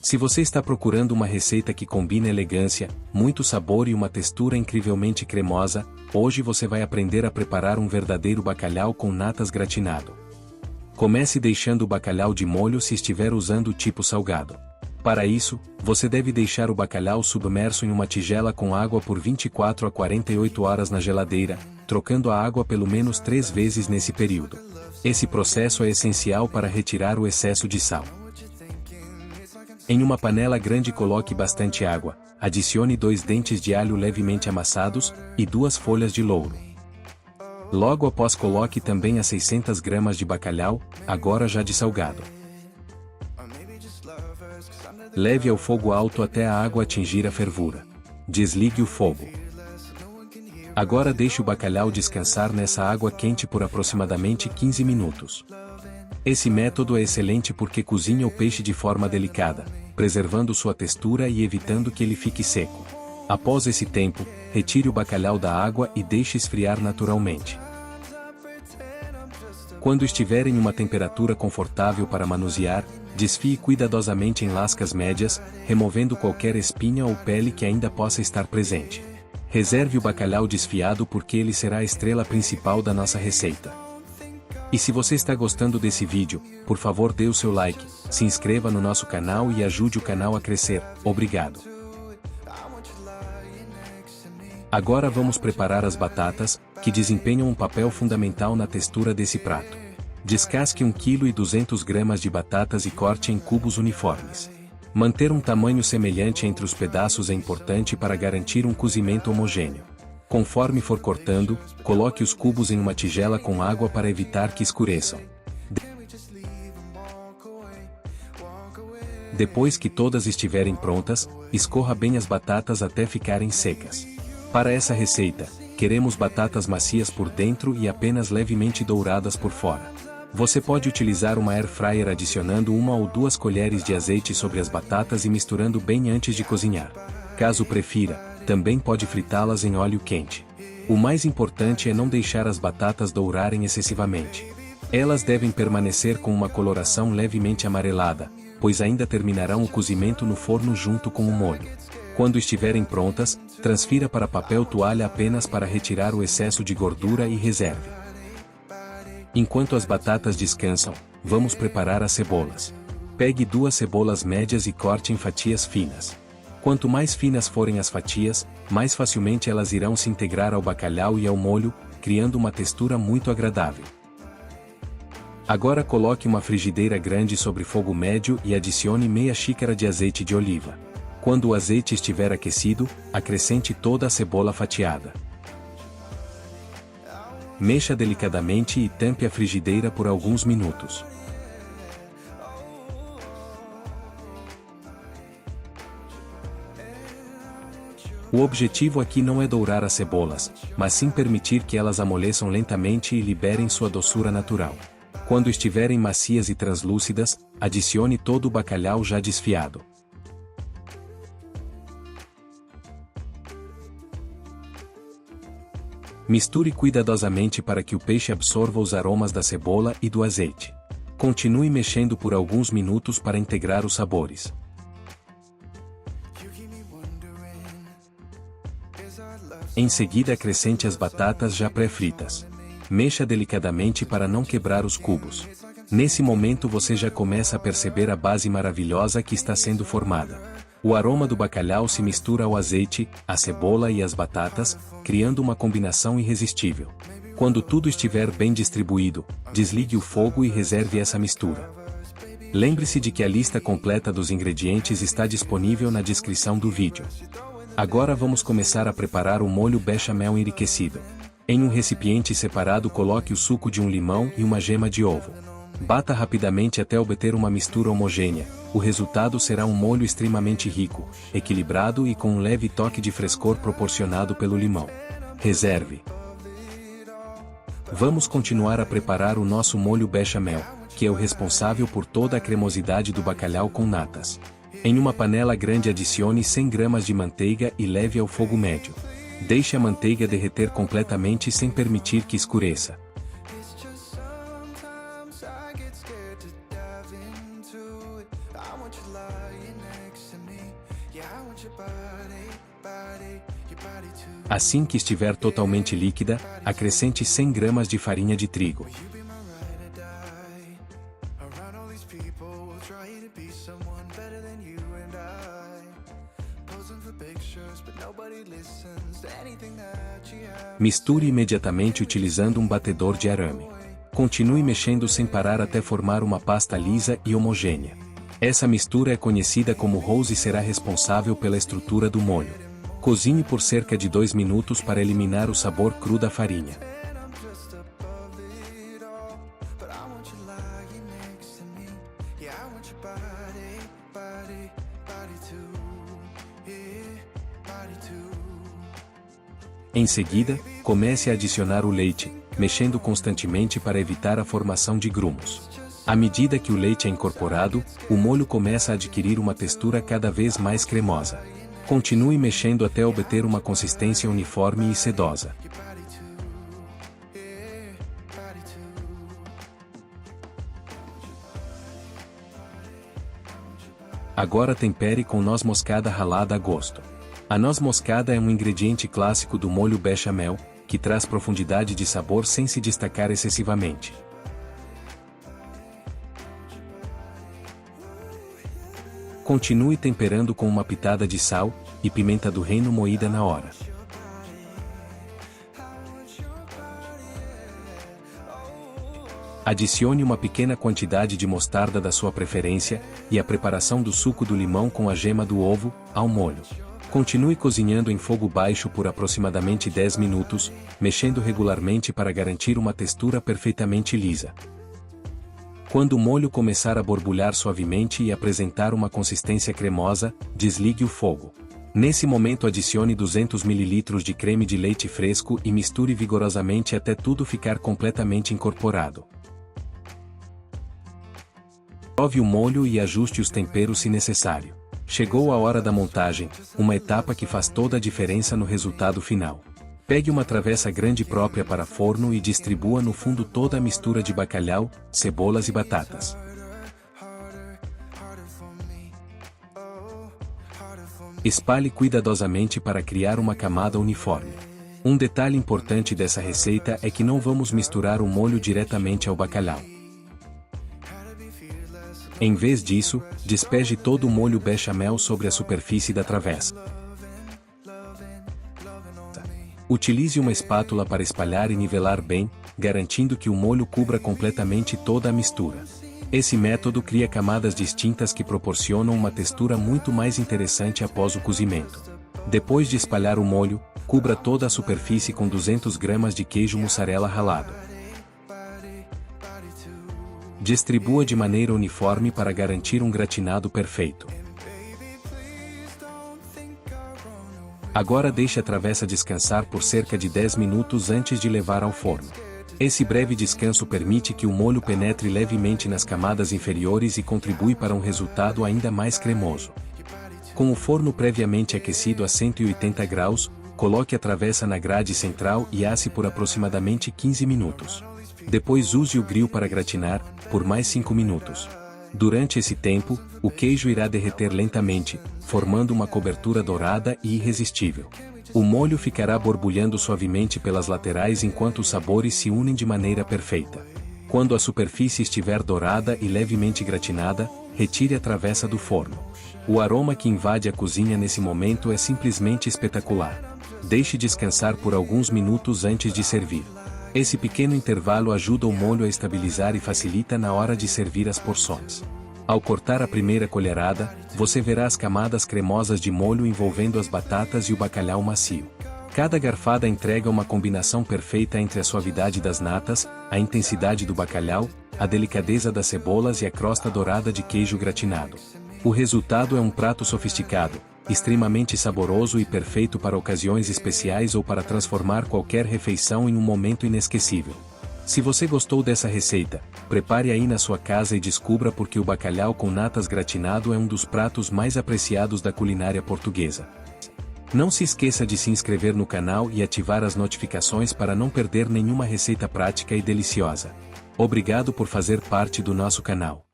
Se você está procurando uma receita que combina elegância, muito sabor e uma textura incrivelmente cremosa, hoje você vai aprender a preparar um verdadeiro bacalhau com natas gratinado. Comece deixando o bacalhau de molho se estiver usando o tipo salgado. Para isso, você deve deixar o bacalhau submerso em uma tigela com água por 24 a 48 horas na geladeira, trocando a água pelo menos 3 vezes nesse período. Esse processo é essencial para retirar o excesso de sal. Em uma panela grande coloque bastante água, adicione 2 dentes de alho levemente amassados, e 2 folhas de louro. Logo após coloque também as 600 gramas de bacalhau, agora já dessalgado. Leve ao fogo alto até a água atingir a fervura. Desligue o fogo. Agora deixe o bacalhau descansar nessa água quente por aproximadamente 15 minutos. Esse método é excelente porque cozinha o peixe de forma delicada, preservando sua textura e evitando que ele fique seco. Após esse tempo, retire o bacalhau da água e deixe esfriar naturalmente. Quando estiver em uma temperatura confortável para manusear, desfie cuidadosamente em lascas médias, removendo qualquer espinha ou pele que ainda possa estar presente. Reserve o bacalhau desfiado porque ele será a estrela principal da nossa receita. E se você está gostando desse vídeo, por favor dê o seu like, se inscreva no nosso canal e ajude o canal a crescer. Obrigado. Agora vamos preparar as batatas, que desempenham um papel fundamental na textura desse prato. Descasque 1,2 kg de batatas e corte em cubos uniformes. Manter um tamanho semelhante entre os pedaços é importante para garantir um cozimento homogêneo. Conforme for cortando, coloque os cubos em uma tigela com água para evitar que escureçam. Depois que todas estiverem prontas, escorra bem as batatas até ficarem secas. Para essa receita, queremos batatas macias por dentro e apenas levemente douradas por fora. Você pode utilizar uma air fryer adicionando 1 ou 2 colheres de azeite sobre as batatas e misturando bem antes de cozinhar. Caso prefira, também pode fritá-las em óleo quente. O mais importante é não deixar as batatas dourarem excessivamente. Elas devem permanecer com uma coloração levemente amarelada, pois ainda terminarão o cozimento no forno junto com o molho. Quando estiverem prontas, transfira para papel toalha apenas para retirar o excesso de gordura e reserve. Enquanto as batatas descansam, vamos preparar as cebolas. Pegue 2 cebolas médias e corte em fatias finas. Quanto mais finas forem as fatias, mais facilmente elas irão se integrar ao bacalhau e ao molho, criando uma textura muito agradável. Agora coloque uma frigideira grande sobre fogo médio e adicione meia xícara de azeite de oliva. Quando o azeite estiver aquecido, acrescente toda a cebola fatiada. Mexa delicadamente e tampe a frigideira por alguns minutos. O objetivo aqui não é dourar as cebolas, mas sim permitir que elas amoleçam lentamente e liberem sua doçura natural. Quando estiverem macias e translúcidas, adicione todo o bacalhau já desfiado. Misture cuidadosamente para que o peixe absorva os aromas da cebola e do azeite. Continue mexendo por alguns minutos para integrar os sabores. Em seguida acrescente as batatas já pré-fritas. Mexa delicadamente para não quebrar os cubos. Nesse momento você já começa a perceber a base maravilhosa que está sendo formada. O aroma do bacalhau se mistura ao azeite, à cebola e às batatas, criando uma combinação irresistível. Quando tudo estiver bem distribuído, desligue o fogo e reserve essa mistura. Lembre-se de que a lista completa dos ingredientes está disponível na descrição do vídeo. Agora vamos começar a preparar o molho bechamel enriquecido. Em um recipiente separado coloque o suco de um limão e uma gema de ovo. Bata rapidamente até obter uma mistura homogênea. O resultado será um molho extremamente rico, equilibrado e com um leve toque de frescor proporcionado pelo limão. Reserve. Vamos continuar a preparar o nosso molho bechamel, que é o responsável por toda a cremosidade do bacalhau com natas. Em uma panela grande adicione 100 gramas de manteiga e leve ao fogo médio. Deixe a manteiga derreter completamente sem permitir que escureça. Assim que estiver totalmente líquida, acrescente 100 gramas de farinha de trigo. Misture imediatamente utilizando um batedor de arame. Continue mexendo sem parar até formar uma pasta lisa e homogênea. Essa mistura é conhecida como rose e será responsável pela estrutura do molho. Cozinhe por cerca de 2 minutos para eliminar o sabor cru da farinha. Em seguida, comece a adicionar o leite, mexendo constantemente para evitar a formação de grumos. À medida que o leite é incorporado, o molho começa a adquirir uma textura cada vez mais cremosa. Continue mexendo até obter uma consistência uniforme e sedosa. Agora tempere com noz moscada ralada a gosto. A noz moscada é um ingrediente clássico do molho bechamel, que traz profundidade de sabor sem se destacar excessivamente. Continue temperando com uma pitada de sal e pimenta do reino moída na hora. Adicione uma pequena quantidade de mostarda da sua preferência e a preparação do suco do limão com a gema do ovo ao molho. Continue cozinhando em fogo baixo por aproximadamente 10 minutos, mexendo regularmente para garantir uma textura perfeitamente lisa. Quando o molho começar a borbulhar suavemente e apresentar uma consistência cremosa, desligue o fogo. Nesse momento adicione 200 ml de creme de leite fresco e misture vigorosamente até tudo ficar completamente incorporado. Prove o molho e ajuste os temperos se necessário. Chegou a hora da montagem, uma etapa que faz toda a diferença no resultado final. Pegue uma travessa grande própria para forno e distribua no fundo toda a mistura de bacalhau, cebolas e batatas. Espalhe cuidadosamente para criar uma camada uniforme. Um detalhe importante dessa receita é que não vamos misturar o molho diretamente ao bacalhau. Em vez disso, despeje todo o molho bechamel sobre a superfície da travessa. Utilize uma espátula para espalhar e nivelar bem, garantindo que o molho cubra completamente toda a mistura. Esse método cria camadas distintas que proporcionam uma textura muito mais interessante após o cozimento. Depois de espalhar o molho, cubra toda a superfície com 200 gramas de queijo mussarela ralado. Distribua de maneira uniforme para garantir um gratinado perfeito. Agora deixe a travessa descansar por cerca de 10 minutos antes de levar ao forno. Esse breve descanso permite que o molho penetre levemente nas camadas inferiores e contribui para um resultado ainda mais cremoso. Com o forno previamente aquecido a 180 graus, coloque a travessa na grade central e asse por aproximadamente 15 minutos. Depois use o grill para gratinar, por mais 5 minutos. Durante esse tempo, o queijo irá derreter lentamente, formando uma cobertura dourada e irresistível. O molho ficará borbulhando suavemente pelas laterais enquanto os sabores se unem de maneira perfeita. Quando a superfície estiver dourada e levemente gratinada, retire a travessa do forno. O aroma que invade a cozinha nesse momento é simplesmente espetacular. Deixe descansar por alguns minutos antes de servir. Esse pequeno intervalo ajuda o molho a estabilizar e facilita na hora de servir as porções. Ao cortar a primeira colherada, você verá as camadas cremosas de molho envolvendo as batatas e o bacalhau macio. Cada garfada entrega uma combinação perfeita entre a suavidade das natas, a intensidade do bacalhau, a delicadeza das cebolas e a crosta dourada de queijo gratinado. O resultado é um prato sofisticado, extremamente saboroso e perfeito para ocasiões especiais ou para transformar qualquer refeição em um momento inesquecível. Se você gostou dessa receita, prepare aí na sua casa e descubra por que o bacalhau com natas gratinado é um dos pratos mais apreciados da culinária portuguesa. Não se esqueça de se inscrever no canal e ativar as notificações para não perder nenhuma receita prática e deliciosa. Obrigado por fazer parte do nosso canal.